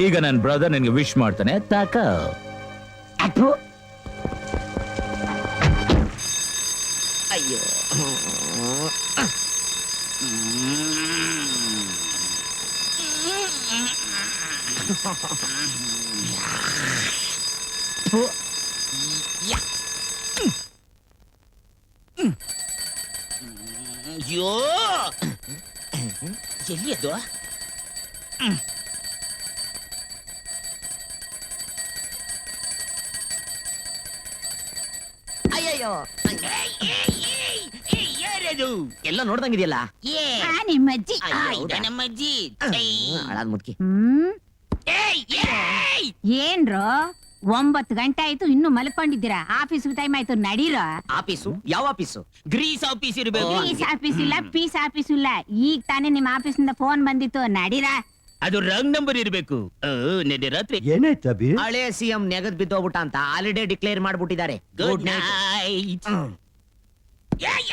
ಈಗ ನನ್ನ ಬ್ರದರ್ ನಿನ್ಗೆ ವಿಶ್ ಮಾಡ್ತಾನೆ ತಾಕ. ಅಯ್ಯೋ ಅಯ್ಯೋ ಎಲ್ಲಿ ಅದು? ಅಯ್ಯಯ್ಯೋ ಯಾರದು? ಎಲ್ಲ ನೋಡ್ದಂಗಿದೆಯಲ್ಲ. ನಿಮ್ಮ ಅಜ್ಜಿ. ನಮ್ಮ ಅಜ್ಜಿ ಹಾಳಾದ್ ಮುದ್ಕಿ. ಏನ್ರೋ 9 ಗಂಟೆ ಆಯ್ತು ಇನ್ನು ಮಲ್ಕೊಂಡಿದ್ದೀರಾ? ಆಫೀಸ್ ಟೈಮ್ ಆಯ್ತು, ನಡೀರೋ. ಆಫೀಸು? ಯಾವ ಆಫೀಸು? ಗ್ರೀಸ್ ಆಫೀಸ್ ಇರಬೇಕು. ಪೀಸ್ ಆಫೀಸ್ ಇಲ್ಲ, ಪೀಸ್ ಆಫೀಸ್ ಇಲ್ಲ. ಈಗ ತಾನೇ ನಿಮ್ಮ ಆಫೀಸ್ ನಿಂದ ಫೋನ್ ಬಂದಿತ್ತು, ನಡೀರಾ. ಅದು ರಾಂಗ್ ನಂಬರ್ ಇರಬೇಕು. ನೆನ್ನೆ ರಾತ್ರಿ ಏನಾಯ್ತು ಅಭಿ? ಹಳೆ ಸಿಎಂ ನೆಗದ್ ಬಿದ್ದೋಗ್ಬಿಟ್ಟ ಅಂತ ಹಾಲಿಡೇ ಡಿಕ್ಲೇರ್ ಮಾಡ್ಬಿಟ್ಟಿದ್ದಾರೆ. Good night.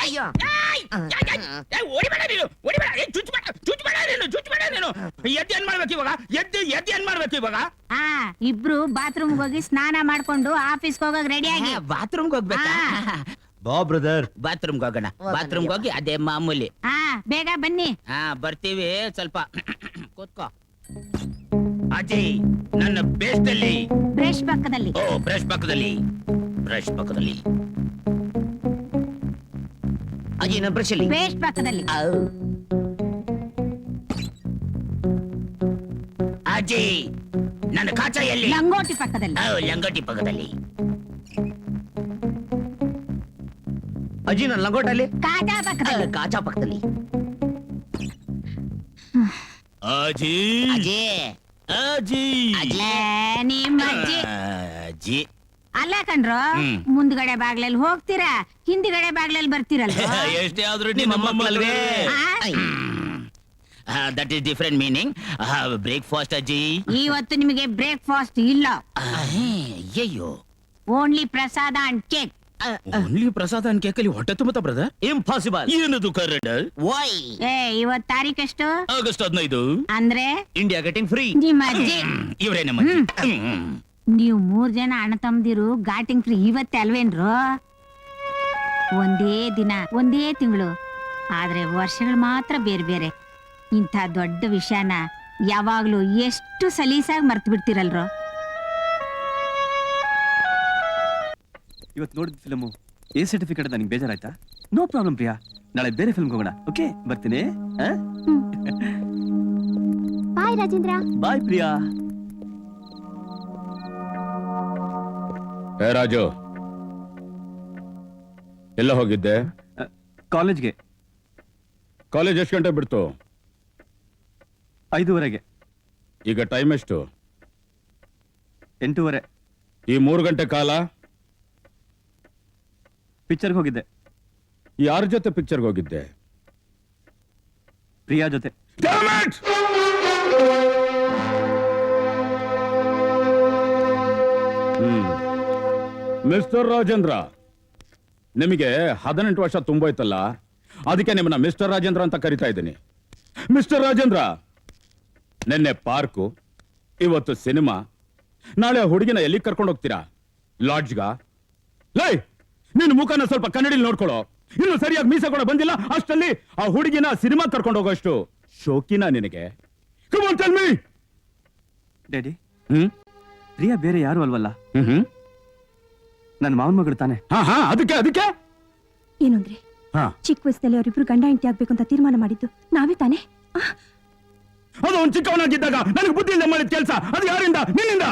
ಅಯ್ಯೋ ಇಬ್ರು ಬಾತ್ರೂಮ್ ಹೋಗಿ ಸ್ನಾನ ಮಾಡ್ಕೊಂಡು ಆಫೀಸ್ ಹೋಗೋಕ್ ರೆಡಿ ಆಗಿ. ಬಾತ್ರೂಮ್ಗೆ ಹೋಗ್ಬೇಕಾ? ಬಾ ಬ್ರದರ್. ಬಾತ್ರೂಮ್ಗೆ ಹೋಗೋಣ. ಬಾತ್ರೂಮ್ಗೆ ಹೋಗಿ ಅದೇ ಮಾಮೂಲಿ. ಬೇಗ ಬನ್ನಿ. ಬರ್ತೀವಿ. ಸ್ವಲ್ಪ ಕೂತ್ಕೋ. ಅಜಯ್, ನನ್ನ ಬೇಸ್ದಲ್ಲಿ. ಬ್ರಷ್ ಪಕ್ಕದಲ್ಲಿ. ಓ, ಬ್ರಷ್ ಪಕ್ಕದಲ್ಲಿ. ಬ್ರಷ್ ಪಕ್ಕದಲ್ಲಿ. ಅಜಯ್ ನನ್ನ ಬ್ರಷ್ ಅಲ್ಲಿ. ಪೇಸ್ಟ್ ಪಕ್ಕದಲ್ಲಿ. ಅಜಯ್, ನನ್ನ ಕಾಚ ಎಲ್ಲಿ? ಲಂಗೋಟಿ ಪಕ್ಕದಲ್ಲಿ. ಲಂಗೋಟಿ ಪಕ್ಕದಲ್ಲಿ. ಅಜಯ್ ನನ್ನ ಲಂಗೋಟಲ್ಲಿ. ಕಾಜಾ ಪಕ್ಕದಲ್ಲಿ. ಕಾಚಾ ಪಕ್ಕದಲ್ಲಿ. ಅಜಿ, ಅಜಯ್ ಅಜಿ, ನಿಮ್ಮ ಅಜ್ಜಿ. ಅಜಿ. ಅಲ್ಲ ಕಣ್ರು, ಮುಂದ್ಗಡೆ ಬಾಗ್ಲಲ್ಲಿ ಹೋಗ್ತೀರಾ, ಹಿಂದ್ಗಡೆ ಬಾಗ್ಲಲ್ಲಿ ಬರ್ತೀರಲ್ವ? ಎಷ್ಟೇ ಆದ್ರೂ ನಿಮ್ಮ ಮಕ್ಕಳಲ್ವೇ? That is different meaning. Breakfast ಅಜ್ಜಿ. ಇವತ್ತು ನಿಮಗೆ ಬ್ರೇಕ್ಫಾಸ್ಟ್ ಇಲ್ಲ. ಅಯ್ಯಯ್ಯೋ. Only prasada and cake. Only prasada and ಕೇಕಲ್ಲಿ ಹೊಟ್ಟೆ ತುಂಬುತ್ತಾ ಬ್ರದರ್? ಇಂಪಾಸಿಬಲ್. ಏನದು ಕರೆಕ್ಟ್? ವೈ? ಇವತ್ ತಾರೀಖ್ ಎಷ್ಟು? ಆಗಸ್ಟ್ 15. ಅಂದ್ರೆ ಇಂಡಿಯಾ ಗೆಟಿಂಗ್ ಫ್ರೀ. ನಿಮ್ಮ ಅಜ್ಜಿ. ಇವರೇ ನಮ್ಮ ಅಜ್ಜಿ. ನೀವು 3 ಜನ ಅಣ್ಣ ತಮ್ಮದಿರು ಗಾಟಿಂಗ್ ಫ್ರೀ ಇವತ್ತೇ ಅಲ್ವೇನ್ರು? ಒಂದೇ ದಿನ, ಒಂದೇ ತಿಂಗಳು, ಆದ್ರೆ ವರ್ಷಗಳು ಮಾತ್ರ ಬೇರೆ ಬೇರೆ. ಇಂಥ ದೊಡ್ಡ ವಿಷಯನ ಯಾವಾಗ್ಲೂ ಎಷ್ಟು ಸಲೀಸಾಗಿ ಮರ್ತು ಬಿಡ್ತಿರಲ್ರೋ. ಇವತ್ತು ನೋಡಿದ ಫಿಲ್ಮು ಎ ಸರ್ಟಿಫಿಕೇಟ್ ನನಗೆ ಬೇಜಾರಾಯ್ತಾ? ನೋ ಪ್ರಾಬ್ಲಮ್ ಪ್ರಿಯಾ, ನಾಳೆ ಬೇರೆ ಫಿಲ್ಮ್ ಹೋಗೋಣ. ಓಕೆ, ಬರ್ತೀನಿ. ಬಾಯ್ ರಾಜೇಂದ್ರ. ಬಾಯ್ ಪ್ರಿಯಾ. ರಾಜು, ಎಲ್ಲ ಹೋಗಿದ್ದೆ? ಕಾಲೇಜ್ಗೆ. ಕಾಲೇಜ್ ಎಷ್ಟು ಗಂಟೆ ಬಿಡ್ತು? 5:30. ಈಗ ಟೈಮ್ ಎಷ್ಟು? 8:30. ಈ 3 ಗಂಟೆ ಕಾಲ ಪಿಕ್ಚರ್ಗೆ ಹೋಗಿದ್ದೆ. ಯಾರ ಜೊತೆ ಪಿಕ್ಚರ್ಗೆ ಹೋಗಿದ್ದೆ? ಪ್ರಿಯಾ ಜೊತೆ. ಮಿಸ್ಟರ್ ರಾಜೇಂದ್ರ, ನಿಮಗೆ 18 ವರ್ಷ ತುಂಬೋಯ್ತಲ್ಲ, ಅದಕ್ಕೆ ನಿಮ್ಮನ್ನ ಮಿಸ್ಟರ್ ರಾಜೇಂದ್ರ ಅಂತ ಕರಿತಾ ಇದ್ದೀನಿ. ಮಿಸ್ಟರ್ ರಾಜೇಂದ್ರ, ನಿನ್ನೆ ಪಾರ್ಕು, ಇವತ್ತು ಸಿನಿಮಾ, ನಾಳೆ ಹುಡುಗಿನ ಎಲ್ಲಿ ಕರ್ಕೊಂಡು ಹೋಗ್ತೀರಾ? ಲಾಡ್ಜ್ಗ? ಲೈ, ನಿನ್ನ ಮುಖನ ಸ್ವಲ್ಪ ಕನ್ನಡಿಲಿ ನೋಡ್ಕೊಳ್ಳೋ. ಇನ್ನು ಸರಿಯಾಗಿ ಮೀಸೆ ಕೂಡ ಬಂದಿಲ್ಲ, ಅಷ್ಟಲ್ಲಿ ಆ ಹುಡುಗಿನ ಸಿನಿಮಾ ಕರ್ಕೊಂಡು ಹೋಗೋಷ್ಟು ಶೋಕಿನ ನಿನಗೆ? Come on, tell me. Daddy, hmm Priya ಬೇರೆ ಯಾರು ಅಲ್ವಲ್ಲ, ಹ್ಮ್ ನನ್ನ ಮಾವನ ಮಗಳು ತಾನೆ. ಹಾ ಅದಕ್ಕೆ ಏನು ಅಂದ್ರೆ ಹಾ, ಚಿಕ್ಕ ವಯಸ್ಸಲ್ಲಿ ಅವರಿಬ್ರು ಗಂಡ ಹೆಂಡತಿ ಆಗ್ಬೇಕು ಅಂತ ತೀರ್ಮಾನ ಮಾಡಿದ್ದು ನಾವೇ ತಾನೇ. ಅದು ಒಂದು ಚಿಕ್ಕವನಾಗಿದ್ದಾಗ ನನಗೆ ಬುದ್ಧಿಯಿಂದ ಮಾಡಿದ ಕೆಲಸ. ಅದು ಯಾರಿಂದ? ನಿನ್ನಿಂದ.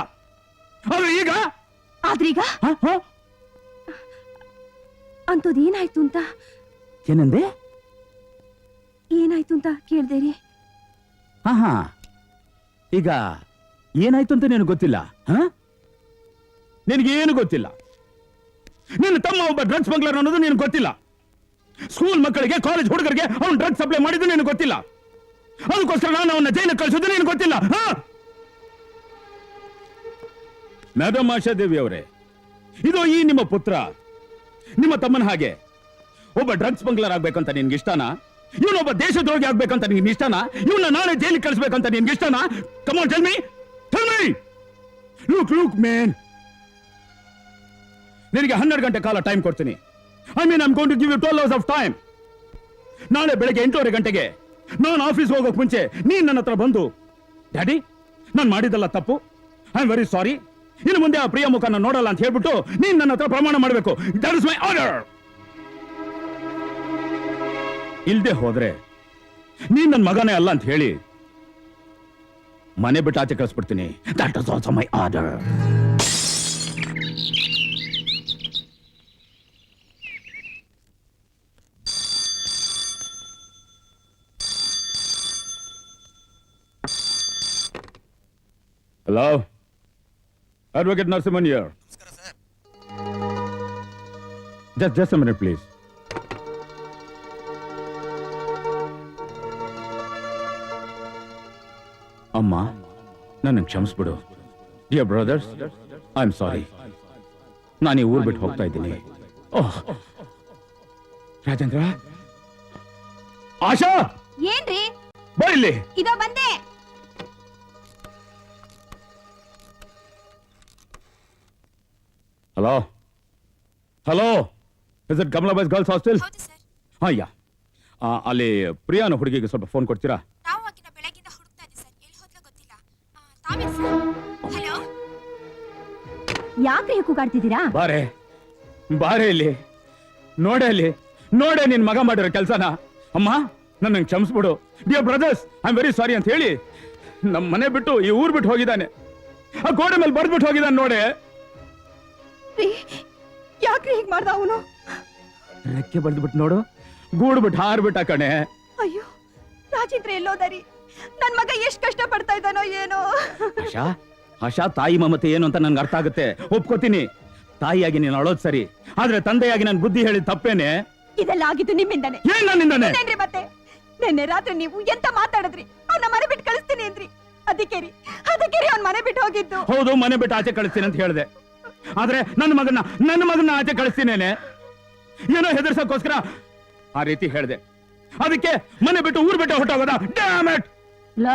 ಅದು ಈಗ ಆದ್ರೀಗ ಅಂತದ್ ಏನಾಯ್ತು ಅಂತ ಏನಂದೆ? ಏನಾಯ್ತು ಅಂತ ಕೇಳ್ದೇರಿ. ಹಾ, ಈಗ ಏನಾಯ್ತು ಅಂತ ನಿನಗೆ ಗೊತ್ತಿಲ್ಲ? ನಿನಗೇನು ಗೊತ್ತಿಲ್ಲ. ನಿನ್ನ ತಮ್ಮ ಒಬ್ಬ ಡ್ರಗ್ಸ್ ಸ್ಮಗ್ಲರ್ ಅನ್ನೋದು ನಿನಗೆ ಗೊತ್ತಿಲ್ಲ. ಸ್ಕೂಲ್ ಮಕ್ಕಳಿಗೆ, ಕಾಲೇಜ್ ಹುಡುಗರಿಗೆ ಅವನು ಡ್ರಗ್ಸ್ ಸಪ್ಲೈ ಮಾಡಿದ್ದು ನಿನಗೆ ಗೊತ್ತಿಲ್ಲ. ಅದಕ್ಕೋಸ್ಕರ ನಾನು ಅವನ್ನ ಜೈಲಿಗೆ ಕಳಿಸೋದು ನಿನಗೆ ಗೊತ್ತಿಲ್ಲ. ಮೇಡಮ್ ಆಶಾದೇವಿ ಅವರೇ, ಇದು ಈ ನಿಮ್ಮ ಪುತ್ರ ನಿಮ್ಮ ತಮ್ಮನ ಹಾಗೆ ಒಬ್ಬ ಡ್ರಗ್ಸ್ ಸ್ಮಗ್ಲರ್ ಆಗ್ಬೇಕಂತ ನಿನ್ಗೆ ಇಷ್ಟನಾ? ಇವನೊಬ್ಬ ದೇಶದ್ರೋಹಿ ಆಗ್ಬೇಕಂತ ನಿನ್ಗೆ ಇಷ್ಟನಾ? ಇವನ್ನ ನಾಳೆ ಜೈಲಿಗೆ ಕಳಿಸ್ಬೇಕಂತ ನಿನ್ಗೆ ಇಷ್ಟನಾ? Come on, tell me. Look man, ನಿನಗೆ 12 ಗಂಟೆ ಕಾಲ ಟೈಮ್ ಕೊಡ್ತೀನಿ. I mean, I'm going to give you 12 hours of time. ನಾಳೆ ಬೆಳಗ್ಗೆ 8:30 ಗಂಟೆಗೆ ನಾನು ಆಫೀಸ್ ಹೋಗೋಕ್ ಮುಂಚೆ ನೀನ್ ನನ್ನ ಹತ್ರ ಬಂದು, ಡ್ಯಾಡಿ, ನಾನು ಮಾಡಿದಲ್ಲ ತಪ್ಪು, ಐ ಆಮ್ ವೆರಿ ಸಾರಿ, ಇನ್ನು ಮುಂದೆ ಆ ಪ್ರಿಯ ಮುಖನ ನೋಡಲ್ಲ ಅಂತ ಹೇಳ್ಬಿಟ್ಟು ನೀನ್ ನನ್ನ ಹತ್ರ ಪ್ರಮಾಣ ಮಾಡಬೇಕು. That is my order. ಇಲ್ದೆ ಹೋದ್ರೆ ನೀನ್ ನನ್ನ ಮಗನೇ ಅಲ್ಲ ಅಂತ ಹೇಳಿ ಮನೆ ಬಿಟ್ಟು ಆಚೆ ಕಳಿಸ್ಬಿಡ್ತೀನಿ. That is also my order. Hello? Advocate Narasimhan here. Just a minute, please. ಅಮ್ಮ, ನನ್ನ ಕ್ಷಮಿಸ್ಬಿಡು. Dear brothers, I am sorry. ನಾನು ಈ ಊರ್ ಬಿಟ್ಟು ಹೋಗ್ತಾ ಇದ್ದೀನಿ. ಓಹ್, ರಾಜೇಂದ್ರ, ಆಶಾ, ಏನ್ರಿ? ಬಾ ಇಲ್ಲಿ. ಇದೋ ಬಂದೆ. Hello, is it Kamalabai's girls hostel? ಹಾ, ಯಾ. ಅಲ್ಲಿ ಪ್ರಿಯಾನ ಹುಡುಗಿಗೆ ಸ್ವಲ್ಪ ಫೋನ್ ಕೊಡ್ತೀರಾ? ನಾವು ಆಕಿನ ಬೆಳಗಿಂದ ಹುಡುಕ್ತಾ ಇದ್ದೀವಿ ಸರ್, ಎಲ್ಲಿ ಹೋದ್ಲೋ ಗೊತ್ತಿಲ್ಲ. ತಾವೇ ಸರ್. ಹಲೋ, ಯಾಕ್ರಿ ಕೂಗಾಡ್ತಿದ್ದೀರಾ? ಬಾರೆ ಇಲ್ಲಿ. ನೋಡೆ ನಿನ್ ಮಗ ಮಾಡಿರೋ ಕೆಲ್ಸನ. ಅಮ್ಮ, ನನ್ನ ಕ್ಷಮಿಸ್ಬಿಡು. Dear brothers, I am very sorry ಅಂತ ಹೇಳಿ ನಮ್ಮ ಮನೆ ಬಿಟ್ಟು ಈ ಊರ್ ಬಿಟ್ಟು ಹೋಗಿದ್ದಾನೆ. ಆ ಗೋಡೆ ಮೇಲೆ ಬರ್ದ್ಬಿಟ್ಟು ಹೋಗಿದ್ದಾನೆ ನೋಡೆ. ಯಾಕ್ರಿ ಹೀಗ್ ಮಾಡ್ದ ಅವನು? ರೆಕ್ಕೆ ಬಡ್ದ್ಬಿಟ್ಟು ನೋಡು, ಗೂಡ್ಬಿಟ್ಟು ಹಾರ್ಬಿಟ್ಟ ಕಣೆ. ಅಯ್ಯೋ, ರಾಜೇಂದ್ರ ಎಲ್ಲೋದರಿ? ನನ್ ಮಗ ಎಷ್ಟ್ ಕಷ್ಟ ಪಡ್ತಾ ಇದ್ದಾನೋ ಏನೋ. ಆಶಾ, ತಾಯಿ ಮಮತೆ ಏನು ಅಂತ ನನ್ಗೆ ಅರ್ಥ ಆಗುತ್ತೆ, ಒಪ್ಕೋತೀನಿ. ತಾಯಿಯಾಗಿ ನೀನು ಅಳೋದ್ ಸರಿ, ಆದ್ರೆ ತಂದೆಯಾಗಿ ನನ್ ಬುದ್ಧಿ ಹೇಳಿದ ತಪ್ಪೇನೆ? ಇದೆಲ್ಲ ಆಗಿದ್ದು ನಿಮ್ಮಿಂದಾನೆ. ಏನ್ ನನ್ನಿಂದಾನೆ? ಮತ್ತೆ ನಿನ್ನೆ ರಾತ್ರಿ ನೀವು ಎಂತ ಮಾತಾಡಿದ್ರಿ? ಅವ್ನ ಮನೆ ಬಿಟ್ಟು ಕಳಿಸ್ತೀನಿ ಅಂದ್ರಿ. ಅದಕ್ಕೆ ರೀ ಅವ್ನ ಮನೆ ಬಿಟ್ಟು ಹೋಗಿದ್ದು. ಹೌದು, ಮನೆ ಬಿಟ್ಟು ಆಚೆ ಕಳಿಸ್ತೀನಿ ಅಂತ ಹೇಳ್ದೆ. ಆದ್ರೆ ನನ್ನ ಮಗನ್ನ ಆಚೆ ಕಳಿಸ್ತೀನೇನೆ ಏನೋ ಹೆದರ್ಸಕ್ಕೋಸ್ಕರ ಆ ರೀತಿ ಹೇಳ್ದೆ. ಅದಕ್ಕೆ ಮನೆ ಬಿಟ್ಟು ಊರ್ ಬಿಟ್ಟು ಹೊಟ್ಟೋಗೋದ? Dam it! ಲೋ,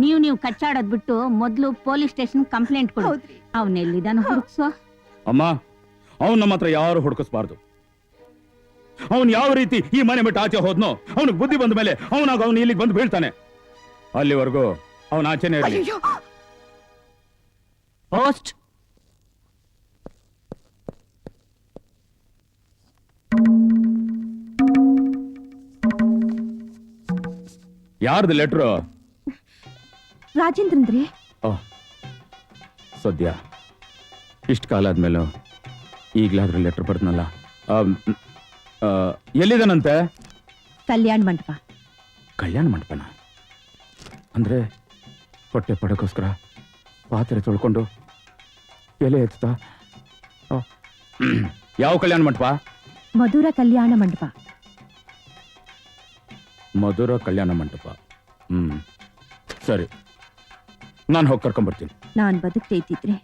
ನೀವು ಕಚ್ಚಾಡೋದ್ ಬಿಟ್ಟು ಮೊದ್ಲು ಪೊಲೀಸ್ ಸ್ಟೇಷನ್ ಕಂಪ್ಲೇಂಟ್ ಕೊಡು. ಅವನೆಲ್ಲಿದಾನು ಹುಡುಕ್ಸೋ. ಅಮ್ಮ, ಅವನ್ ನಮ್ಮ ಹತ್ರ ಯಾರು ಹುಡುಕಿಸ್ಬಾರ್ದು. ಅವನ್ ಯಾವ ರೀತಿ ಈ ಮನೆ ಬಿಟ್ಟು ಆಚೆ ಹೋದ್ನೋ, ಅವನಿಗೆ ಬುದ್ಧಿ ಬಂದ ಮೇಲೆ ಅವನು ಇಲ್ಲಿಗೆ ಬಂದು ಬೀಳ್ತಾನೆ. ಅಲ್ಲಿವರೆಗೂ ಅವನ ಆಚೆನೆ ಇರಲಿ. ಪೋಸ್ಟ್. ಯಾರ್ದು ಲೆಟ್ರು? ರಾಜೇಂದ್ರನ್ರಿ. ಸದ್ಯ ಇಷ್ಟು ಕಾಲ ಆದ್ಮೇಲೆ ಈಗ್ಲಾದ್ರೂ ಲೆಟರ್ ಬರ್ದ್ನಲ್ಲ. ಎಲ್ಲಿದನಂತೆ? ಕಲ್ಯಾಣ ಮಂಟಪ. ಕಲ್ಯಾಣ ಮಂಟಪನ? ಅಂದ್ರೆ ಹೊಟ್ಟೆ ಪಡಕೋಸ್ಕರ ಪಾತ್ರೆ ತೊಳ್ಕೊಂಡು ಎಲೆ ಎತ್ತಾ? ಯಾವ ಕಲ್ಯಾಣ ಮಂಟಪ? ಮಧುರ ಕಲ್ಯಾಣ ಮಂಟಪ. ಮಧುರ ಕಲ್ಯಾಣ ಮಂಟಪ. ಸರಿ, ನಾನು ಹೋಗಿ ಕರ್ಕೊಂಡ್ಬರ್ತೀನಿ. ನಾನ್ ಬದುಕ್ತಾ ಇದ್ದಿದ್ರೆ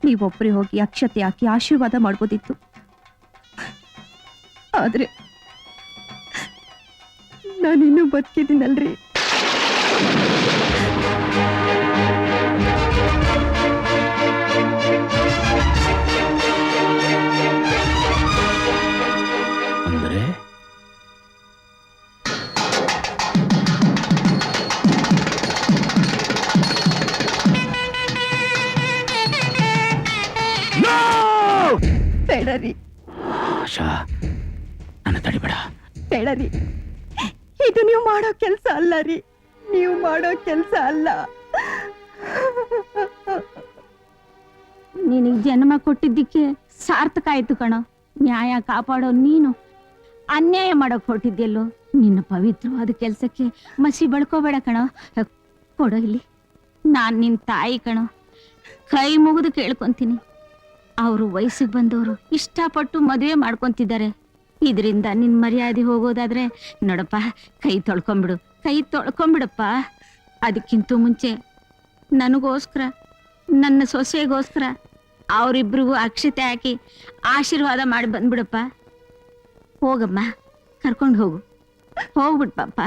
ನೀವೊಬ್ಬರೇ ಹೋಗಿ ಅಕ್ಷತೆ ಹಾಕಿ ಆಶೀರ್ವಾದ ಮಾಡ್ಬೋದಿತ್ತು. ಆದ್ರೆ ನಾನಿನ್ನೂ ಬದುಕಿದ್ದೀನಲ್ರಿ. ಅಂದ್ರೆ ಬೇಡರಿ, ಆಶಾ, ನನ್ನ ತಡಿಬೇಡ. ಬೇಡರಿ, ಇದು ನೀವು ಮಾಡೋ ಕೆಲ್ಸ ಅಲ್ಲ ರೀ, ನೀವು ಮಾಡೋ ಕೆಲ್ಸ ಅಲ್ಲ. ನಿನಗೆ ಜನ್ಮ ಕೊಟ್ಟಿದ್ದಕ್ಕೆ ಸಾರ್ಥಕ ಆಯ್ತು ಕಣೋ. ನ್ಯಾಯ ಕಾಪಾಡೋ ನೀನು ಅನ್ಯಾಯ ಮಾಡೋಕ್ ಹೊರಟಿದ್ಯಲ್ಲೋ. ನಿನ್ನ ಪವಿತ್ರವಾದ ಕೆಲ್ಸಕ್ಕೆ ಮಸಿ ಬಳ್ಕೋಬೇಡ ಕಣೋ. ಕೊಡೋ ಇಲ್ಲಿ, ನಾನ್ ನಿನ್ ತಾಯಿ ಕಣೋ. ಕೈ ಮುಗಿದು ಕೇಳ್ಕೊಂತೀನಿ. ಅವರು ವಯಸ್ಸಿಗೆ ಬಂದವರು ಇಷ್ಟಪಟ್ಟು ಮದುವೆ ಮಾಡ್ಕೊಂತಿದ್ದಾರೆ. ಇದರಿಂದ ನಿನ್ ಮರ್ಯಾದೆ ಹೋಗೋದಾದ್ರೆ ನೋಡಪ್ಪ, ಕೈ ತೊಳ್ಕೊಂಬಿಡಪ್ಪ. ಅದಕ್ಕಿಂತ ಮುಂಚೆ ನನಗೋಸ್ಕರ, ನನ್ನ ಸೊಸೆಗೋಸ್ಕರ ಅವರಿಬ್ರಿಗೂ ಅಕ್ಷತೆ ಹಾಕಿ ಆಶೀರ್ವಾದ ಮಾಡಿ ಬಂದ್ಬಿಡಪ್ಪ. ಹೋಗಮ್ಮ, ಕರ್ಕೊಂಡು ಹೋಗು. ಹೋಗ್ಬಿಟ್ಪಪ್ಪ.